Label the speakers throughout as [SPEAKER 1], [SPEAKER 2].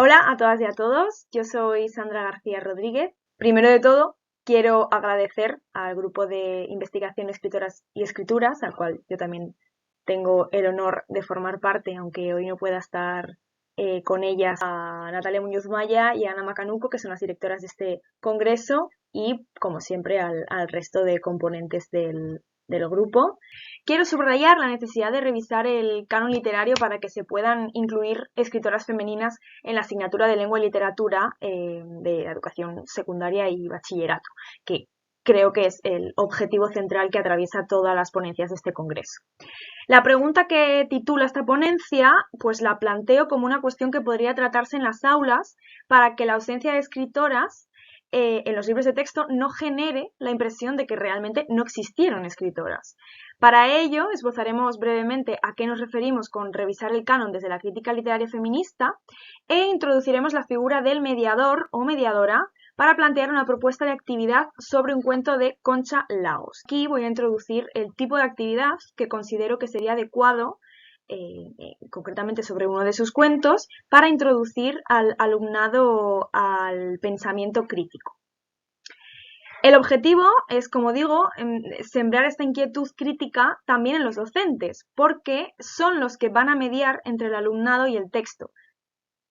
[SPEAKER 1] Hola a todas y a todos, yo soy Sandra García Rodríguez. Primero de todo, quiero agradecer al grupo de investigación Escritoras y Escrituras, al cual yo también tengo el honor de formar parte, aunque hoy no pueda estar con ellas, a Natalia Muñoz Maya y a Ana Macanuco, que son las directoras de este congreso, y como siempre al resto de componentes del grupo. Quiero subrayar la necesidad de revisar el canon literario para que se puedan incluir escritoras femeninas en la asignatura de lengua y literatura de la educación secundaria y bachillerato, que creo que es el objetivo central que atraviesa todas las ponencias de este congreso. La pregunta que titula esta ponencia, pues la planteo como una cuestión que podría tratarse en las aulas para que la ausencia de escritoras en los libros de texto no genere la impresión de que realmente no existieron escritoras. Para ello, esbozaremos brevemente a qué nos referimos con revisar el canon desde la crítica literaria feminista e introduciremos la figura del mediador o mediadora para plantear una propuesta de actividad sobre un cuento de Concha Laos. Aquí voy a introducir el tipo de actividad que considero que sería adecuado, concretamente sobre uno de sus cuentos, para introducir al alumnado al pensamiento crítico. El objetivo es, como digo, sembrar esta inquietud crítica también en los docentes, porque son los que van a mediar entre el alumnado y el texto,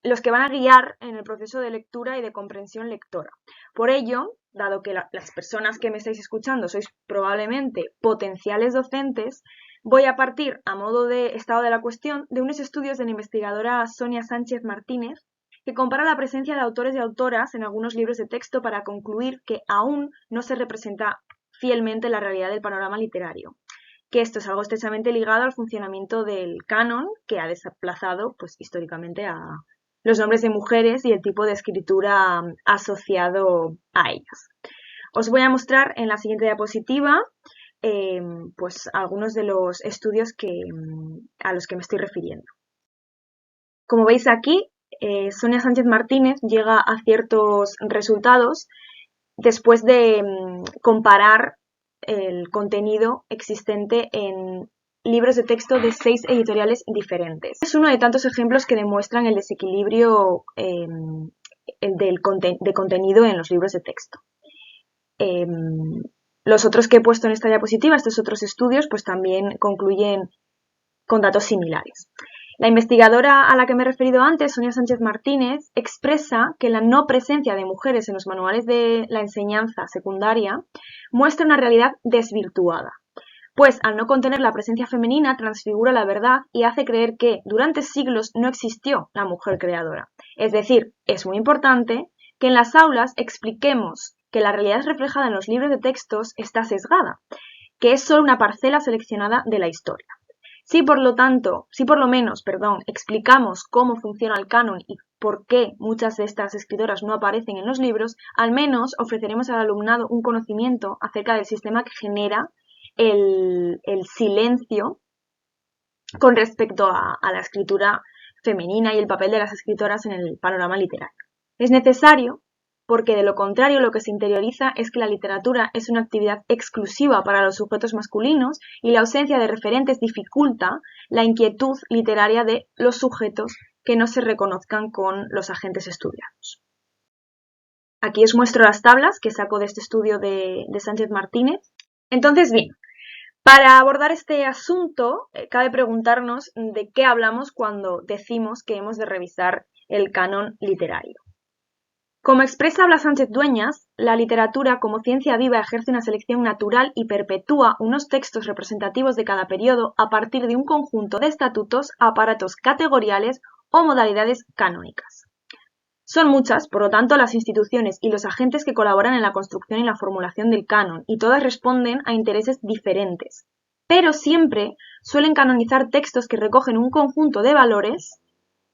[SPEAKER 1] los que van a guiar en el proceso de lectura y de comprensión lectora. Por ello, dado que las personas que me estáis escuchando sois probablemente potenciales docentes, voy a partir, a modo de estado de la cuestión, de unos estudios de la investigadora Sonia Sánchez Martínez, que compara la presencia de autores y autoras en algunos libros de texto para concluir que aún no se representa fielmente la realidad del panorama literario, que esto es algo estrechamente ligado al funcionamiento del canon, que ha desplazado pues, históricamente a los nombres de mujeres y el tipo de escritura asociado a ellas. Os voy a mostrar en la siguiente diapositiva pues algunos de los estudios a los que me estoy refiriendo. Como veis aquí, Sonia Sánchez Martínez llega a ciertos resultados después de comparar el contenido existente en libros de texto de 6 editoriales diferentes. Es uno de tantos ejemplos que demuestran el desequilibrio de contenido en los libros de texto. Los otros que he puesto en esta diapositiva, estos otros estudios, pues también concluyen con datos similares. La investigadora a la que me he referido antes, Sonia Sánchez Martínez, expresa que la no presencia de mujeres en los manuales de la enseñanza secundaria muestra una realidad desvirtuada, pues al no contener la presencia femenina transfigura la verdad y hace creer que durante siglos no existió la mujer creadora. Es decir, es muy importante que en las aulas expliquemos que la realidad reflejada en los libros de textos está sesgada, que es solo una parcela seleccionada de la historia. Si por lo menos, explicamos cómo funciona el canon y por qué muchas de estas escritoras no aparecen en los libros, al menos ofreceremos al alumnado un conocimiento acerca del sistema que genera el silencio con respecto a la escritura femenina y el papel de las escritoras en el panorama literario. Es necesario porque de lo contrario lo que se interioriza es que la literatura es una actividad exclusiva para los sujetos masculinos y la ausencia de referentes dificulta la inquietud literaria de los sujetos que no se reconozcan con los agentes estudiados. Aquí os muestro las tablas que saco de este estudio de Sánchez Martínez. Entonces, bien, para abordar este asunto, cabe preguntarnos de qué hablamos cuando decimos que hemos de revisar el canon literario. Como expresa Blas Sánchez Dueñas, la literatura como ciencia viva ejerce una selección natural y perpetúa unos textos representativos de cada periodo a partir de un conjunto de estatutos, aparatos categoriales o modalidades canónicas. Son muchas, por lo tanto, las instituciones y los agentes que colaboran en la construcción y la formulación del canon, y todas responden a intereses diferentes. Pero siempre suelen canonizar textos que recogen un conjunto de valores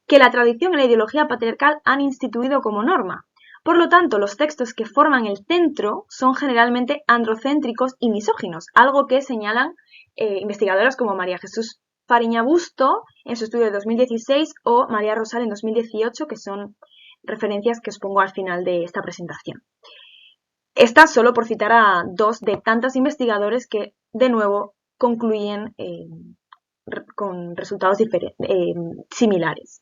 [SPEAKER 1] que la tradición y la ideología patriarcal han instituido como norma. Por lo tanto, los textos que forman el centro son generalmente androcéntricos y misóginos, algo que señalan investigadoras como María Jesús Fariña Busto en su estudio de 2016 o María Rosal en 2018, que son referencias que os pongo al final de esta presentación. Esta solo por citar a dos de tantos investigadores que, de nuevo, concluyen con resultados similares.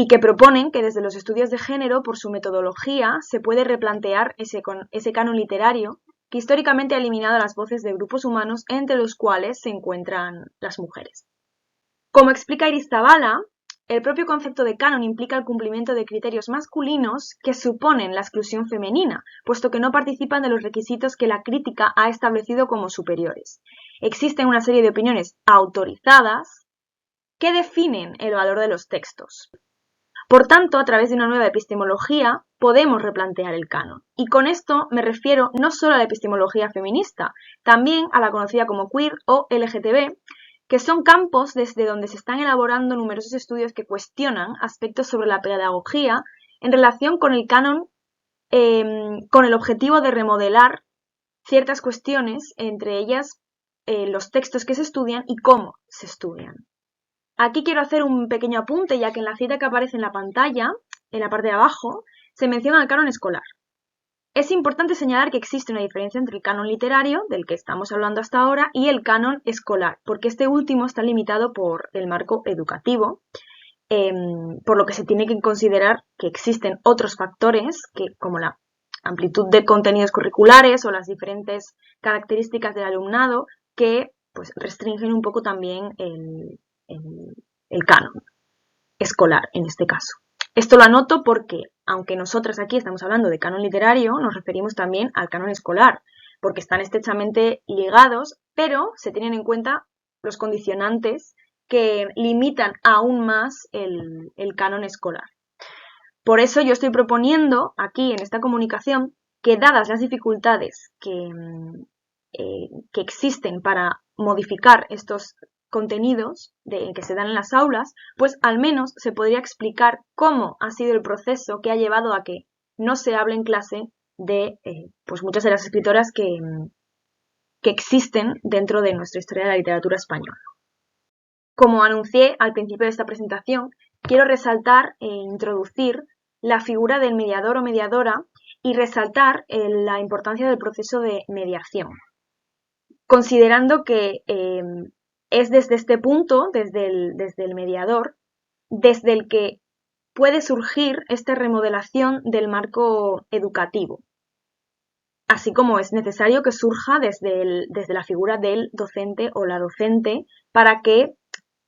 [SPEAKER 1] y que proponen que desde los estudios de género, por su metodología, se puede replantear ese canon literario que históricamente ha eliminado las voces de grupos humanos entre los cuales se encuentran las mujeres. Como explica Irizabala, el propio concepto de canon implica el cumplimiento de criterios masculinos que suponen la exclusión femenina, puesto que no participan de los requisitos que la crítica ha establecido como superiores. Existen una serie de opiniones autorizadas que definen el valor de los textos. Por tanto, a través de una nueva epistemología, podemos replantear el canon. Y con esto me refiero no solo a la epistemología feminista, también a la conocida como queer o LGTB, que son campos desde donde se están elaborando numerosos estudios que cuestionan aspectos sobre la pedagogía en relación con el canon, con el objetivo de remodelar ciertas cuestiones, entre ellas los textos que se estudian y cómo se estudian. Aquí quiero hacer un pequeño apunte, ya que en la cita que aparece en la pantalla, en la parte de abajo, se menciona el canon escolar. Es importante señalar que existe una diferencia entre el canon literario, del que estamos hablando hasta ahora, y el canon escolar, porque este último está limitado por el marco educativo, por lo que se tiene que considerar que existen otros factores, como la amplitud de contenidos curriculares o las diferentes características del alumnado, que pues, restringen un poco también el canon escolar en este caso. Esto lo anoto porque, aunque nosotras aquí estamos hablando de canon literario, nos referimos también al canon escolar, porque están estrechamente ligados, pero se tienen en cuenta los condicionantes que limitan aún más el canon escolar. Por eso yo estoy proponiendo aquí en esta comunicación que, dadas las dificultades que existen para modificar estos contenidos que se dan en las aulas, pues al menos se podría explicar cómo ha sido el proceso que ha llevado a que no se hable en clase de pues muchas de las escritoras que existen dentro de nuestra historia de la literatura española. Como anuncié al principio de esta presentación, quiero resaltar e introducir la figura del mediador o mediadora y resaltar la importancia del proceso de mediación, considerando que es desde este punto, desde el mediador, desde el que puede surgir esta remodelación del marco educativo, así como es necesario que surja desde la figura del docente o la docente para que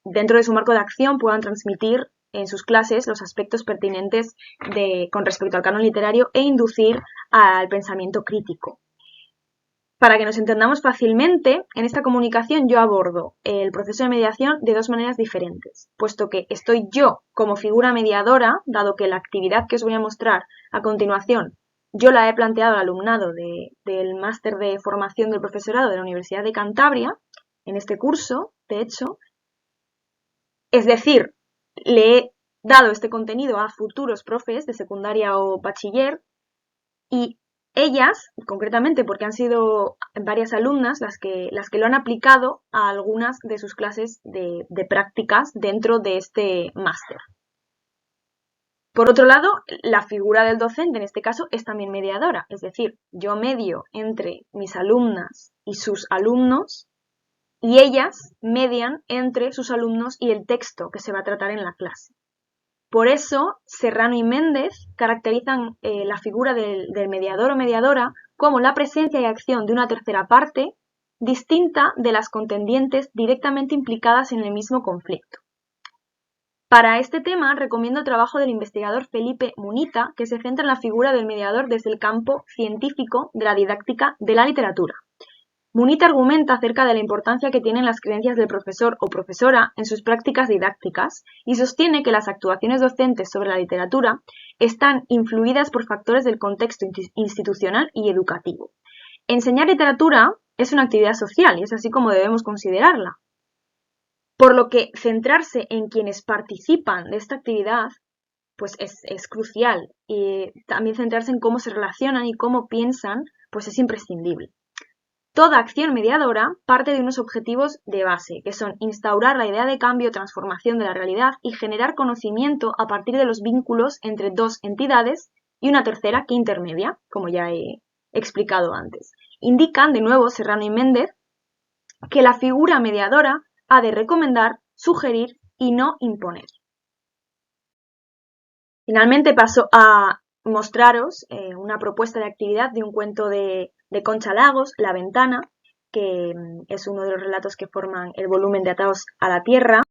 [SPEAKER 1] dentro de su marco de acción puedan transmitir en sus clases los aspectos pertinentes con respecto al canon literario e inducir al pensamiento crítico. Para que nos entendamos fácilmente, en esta comunicación yo abordo el proceso de mediación de dos maneras diferentes, puesto que estoy yo como figura mediadora, dado que la actividad que os voy a mostrar a continuación yo la he planteado al alumnado del máster de formación del profesorado de la Universidad de Cantabria, en este curso, de hecho, es decir, le he dado este contenido a futuros profes de secundaria o bachiller y ellas, concretamente porque han sido varias alumnas las que lo han aplicado a algunas de sus clases de prácticas dentro de este máster. Por otro lado, la figura del docente en este caso es también mediadora, es decir, yo medio entre mis alumnas y sus alumnos y ellas median entre sus alumnos y el texto que se va a tratar en la clase. Por eso, Serrano y Méndez caracterizan la figura del mediador o mediadora como la presencia y acción de una tercera parte distinta de las contendientes directamente implicadas en el mismo conflicto. Para este tema recomiendo el trabajo del investigador Felipe Munita, que se centra en la figura del mediador desde el campo científico de la didáctica de la literatura. Munita argumenta acerca de la importancia que tienen las creencias del profesor o profesora en sus prácticas didácticas y sostiene que las actuaciones docentes sobre la literatura están influidas por factores del contexto institucional y educativo. Enseñar literatura es una actividad social y es así como debemos considerarla. Por lo que centrarse en quienes participan de esta actividad pues es crucial y también centrarse en cómo se relacionan y cómo piensan pues es imprescindible. Toda acción mediadora parte de unos objetivos de base, que son instaurar la idea de cambio o transformación de la realidad y generar conocimiento a partir de los vínculos entre dos entidades y una tercera que intermedia, como ya he explicado antes. Indican, de nuevo, Serrano y Méndez, que la figura mediadora ha de recomendar, sugerir y no imponer. Finalmente paso a mostraros una propuesta de actividad de un cuento de Concha Lagos, La Ventana, que es uno de los relatos que forman el volumen de Atados a la Tierra.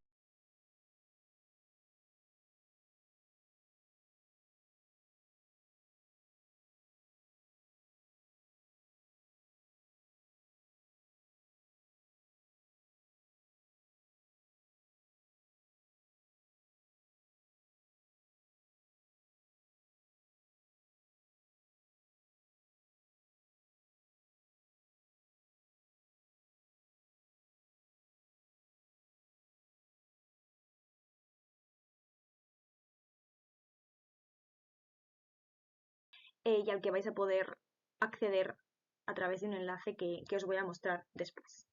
[SPEAKER 1] Y al que vais a poder acceder a través de un enlace que os voy a mostrar después.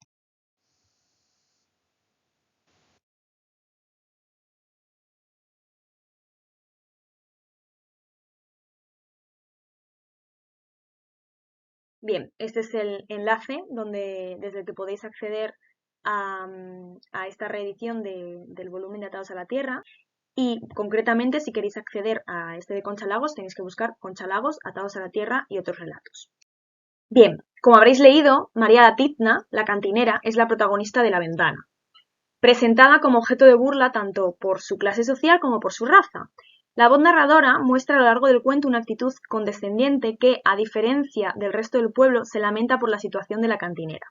[SPEAKER 1] Bien, este es el enlace desde el que podéis acceder a esta reedición del volumen de Atados a la Tierra. Y concretamente, si queréis acceder a este de Concha Lagos, tenéis que buscar Concha Lagos, Atados a la Tierra y otros relatos. Bien, como habréis leído, María Latizna, la cantinera, es la protagonista de La Ventana, presentada como objeto de burla tanto por su clase social como por su raza. La voz narradora muestra a lo largo del cuento una actitud condescendiente que, a diferencia del resto del pueblo, se lamenta por la situación de la cantinera.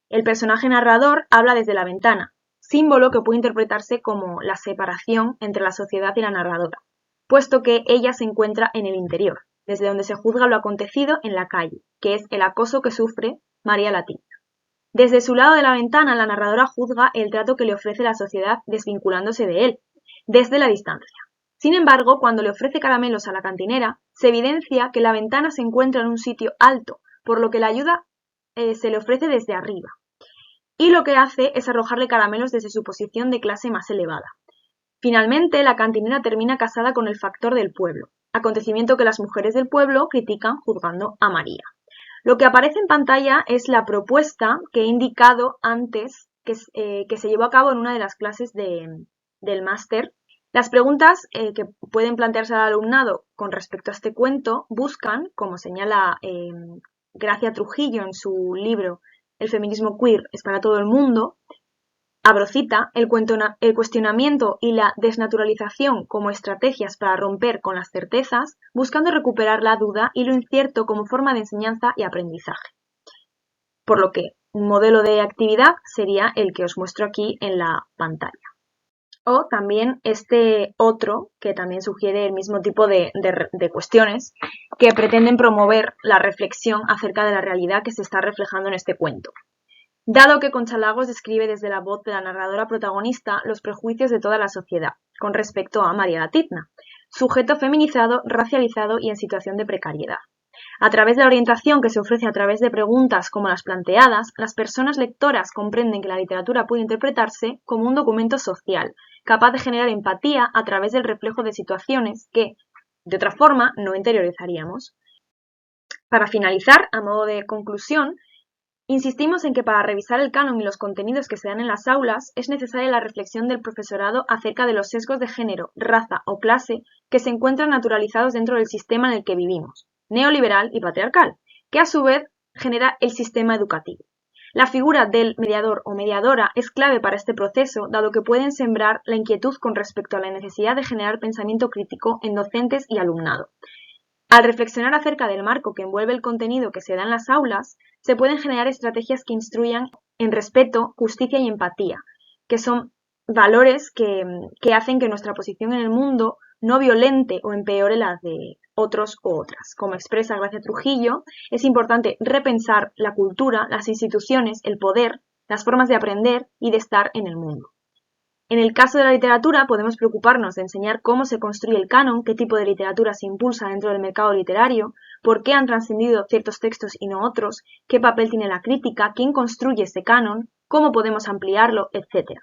[SPEAKER 1] El personaje narrador habla desde la ventana, símbolo que puede interpretarse como la separación entre la sociedad y la narradora, puesto que ella se encuentra en el interior, desde donde se juzga lo acontecido en la calle, que es el acoso que sufre María Latizna. Desde su lado de la ventana, la narradora juzga el trato que le ofrece la sociedad desvinculándose de él, desde la distancia. Sin embargo, cuando le ofrece caramelos a la cantinera, se evidencia que la ventana se encuentra en un sitio alto, por lo que la ayuda se le ofrece desde arriba. Y lo que hace es arrojarle caramelos desde su posición de clase más elevada. Finalmente, la cantinera termina casada con el factor del pueblo, acontecimiento que las mujeres del pueblo critican juzgando a María. Lo que aparece en pantalla es la propuesta que he indicado antes que se llevó a cabo en una de las clases del máster. Las preguntas que pueden plantearse al alumnado con respecto a este cuento buscan, como señala Gracia Trujillo en su libro El feminismo queer es para todo el mundo, abro cita, el cuestionamiento y la desnaturalización como estrategias para romper con las certezas, buscando recuperar la duda y lo incierto como forma de enseñanza y aprendizaje. Por lo que un modelo de actividad sería el que os muestro aquí en la pantalla. O también este otro, que también sugiere el mismo tipo de cuestiones que pretenden promover la reflexión acerca de la realidad que se está reflejando en este cuento. Dado que Concha Lagos describe desde la voz de la narradora protagonista los prejuicios de toda la sociedad con respecto a María Latizna, sujeto feminizado, racializado y en situación de precariedad. A través de la orientación que se ofrece a través de preguntas como las planteadas, las personas lectoras comprenden que la literatura puede interpretarse como un documento social, capaz de generar empatía a través del reflejo de situaciones que, de otra forma, no interiorizaríamos. Para finalizar, a modo de conclusión, insistimos en que para revisar el canon y los contenidos que se dan en las aulas es necesaria la reflexión del profesorado acerca de los sesgos de género, raza o clase que se encuentran naturalizados dentro del sistema en el que vivimos, neoliberal y patriarcal, que a su vez genera el sistema educativo. La figura del mediador o mediadora es clave para este proceso, dado que pueden sembrar la inquietud con respecto a la necesidad de generar pensamiento crítico en docentes y alumnado. Al reflexionar acerca del marco que envuelve el contenido que se da en las aulas, se pueden generar estrategias que instruyan en respeto, justicia y empatía, que son valores que hacen que nuestra posición en el mundo no violente o empeore las de otros u otras. Como expresa Gracia Trujillo, es importante repensar la cultura, las instituciones, el poder, las formas de aprender y de estar en el mundo. En el caso de la literatura, podemos preocuparnos de enseñar cómo se construye el canon, qué tipo de literatura se impulsa dentro del mercado literario, por qué han trascendido ciertos textos y no otros, qué papel tiene la crítica, quién construye ese canon, cómo podemos ampliarlo, etc.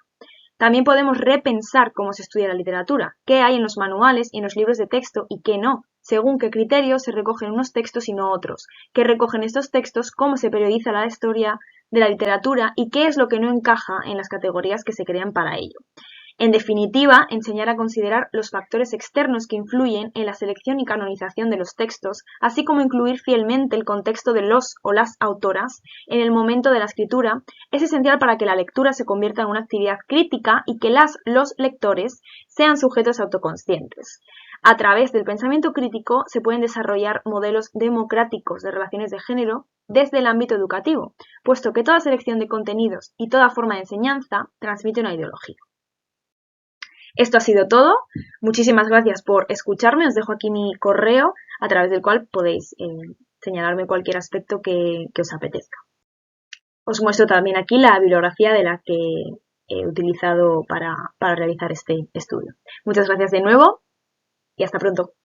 [SPEAKER 1] También podemos repensar cómo se estudia la literatura, qué hay en los manuales y en los libros de texto y qué no, según qué criterios se recogen unos textos y no otros, qué recogen estos textos, cómo se periodiza la historia de la literatura y qué es lo que no encaja en las categorías que se crean para ello. En definitiva, enseñar a considerar los factores externos que influyen en la selección y canonización de los textos, así como incluir fielmente el contexto de los o las autoras en el momento de la escritura, es esencial para que la lectura se convierta en una actividad crítica y que los lectores sean sujetos autoconscientes. A través del pensamiento crítico se pueden desarrollar modelos democráticos de relaciones de género desde el ámbito educativo, puesto que toda selección de contenidos y toda forma de enseñanza transmite una ideología. Esto ha sido todo. Muchísimas gracias por escucharme. Os dejo aquí mi correo a través del cual podéis señalarme cualquier aspecto que os apetezca. Os muestro también aquí la bibliografía de la que he utilizado para realizar este estudio. Muchas gracias de nuevo y hasta pronto.